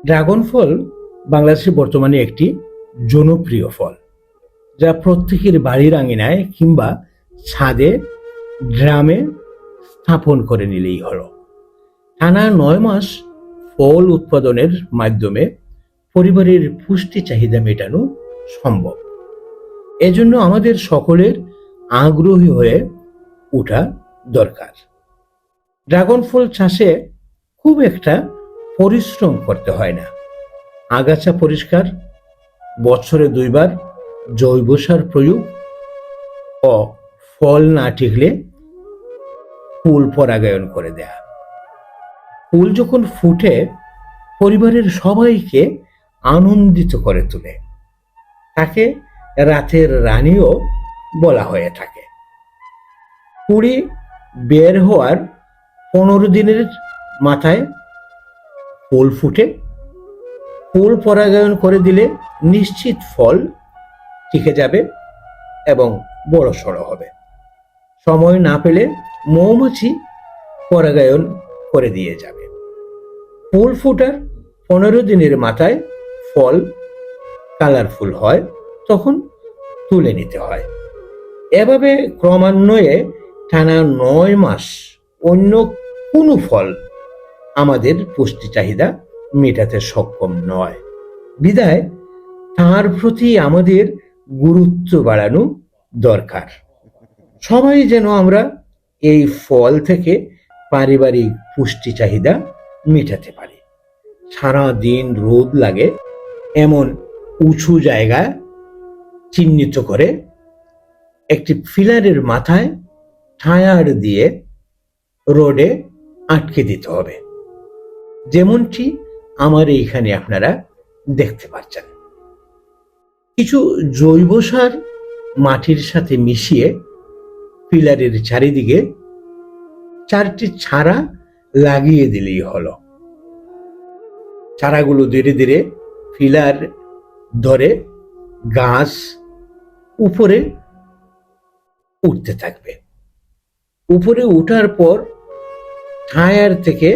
Dragon ফল বাংলাদেশে বর্তমানে একটি জনপ্রিয় ফল, যা প্রত্যেকের বাড়ির আঙিনায় কিংবা ছাদে, ড্রামে স্থাপন করে নিলেই হলো। টানা ৯ মাস ফল উৎপাদনের মাধ্যমে পরিবারের পুষ্টি চাহিদা মেটানো সম্ভব। এজন্য আমাদের সকলের আগ্রহী হয়ে ওঠা দরকার। ড্রাগন ফল চাষে খুব একটা পরিশ্রম করতে হয় না। আগাছা পরিষ্কার, বছরে ২ বার জৈব সার প্রয়োগ ও ফল না টিকলে ফুল পরাগায়ন করে দেয়া। ফুল যখন ফুটে পরিবারের সবাইকে আনন্দিত করে তোলে। তাকে রাতের রানীও বলা হয়ে থাকে। কুড়ি বের হওয়ার ১৫ দিনের মাথায় ফুল ফুটে। ফুল পরাগায়ন করে দিলে নিশ্চিত ফল টিকে যাবে এবং বড় সড়ো হবে। সময় না পেলে মৌমাছি পরাগায়ন করে দিয়ে যাবে। ফুল ফুটার ১৫ দিনের মাথায় ফল কালারফুল হয়, তখন তুলে নিতে হয়। এভাবে ক্রমান্বয়ে টানা ৯ মাস অন্য কোনো ফল আমাদের পুষ্টি চাহিদা মেটাতে সক্ষম নয়। বিধায় তার প্রতি আমাদের গুরুত্ব বাড়ানো দরকার। সবাই যেন আমরা এই ফল থেকে পারিবারিক পুষ্টি চাহিদা মেটাতে পারি। সারা দিন রোদ লাগে এমন উঁচু জায়গা চিহ্নিত করে একটি ফিলারের মাথায় টায়ার দিয়ে রোডে আটকে দিতে হবে, যেমনটি আমার এইখানে আপনারা দেখতে পাচ্ছেন। কিছু জৈব সার মাটির সাথে মিশিয়ে পিলারের চারিদিকে ৪টি চারা লাগিয়ে দিলেই হলো। চারাগুলো ধীরে ধীরে পিলার ধরে গাছ উপরে উঠতে থাকবে। উপরে ওঠার পর টায়ার থেকে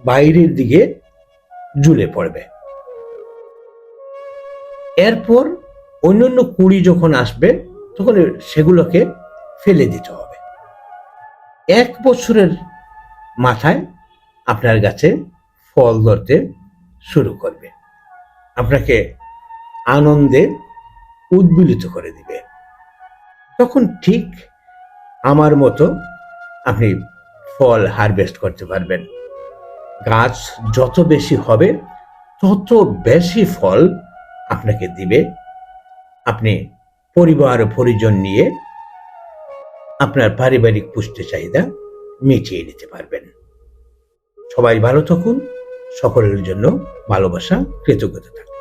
বাইরের দিকে ঝুলে পড়বে। এরপর অন্যান্য কুড়ি যখন আসবে তখন সেগুলোকে ফেলে দিতে হবে। ১ বছরের মাথায় আপনার গাছে ফল ধরতে শুরু করবে, আপনাকে আনন্দে উদ্বেলিত করে দিবে। তখন ঠিক আমার মতো আপনি ফল হারভেস্ট করতে পারবেন। গাছ যত বেশি হবে তত বেশি ফল আপনাকে দিবে। আপনি পরিবার পরিজন নিয়ে আপনার পারিবারিক পুষ্টি চাহিদা মিটিয়ে নিতে পারবেন। সবাই ভালো থাকুন। সকলের জন্য ভালোবাসা, কৃতজ্ঞতা থাকুন।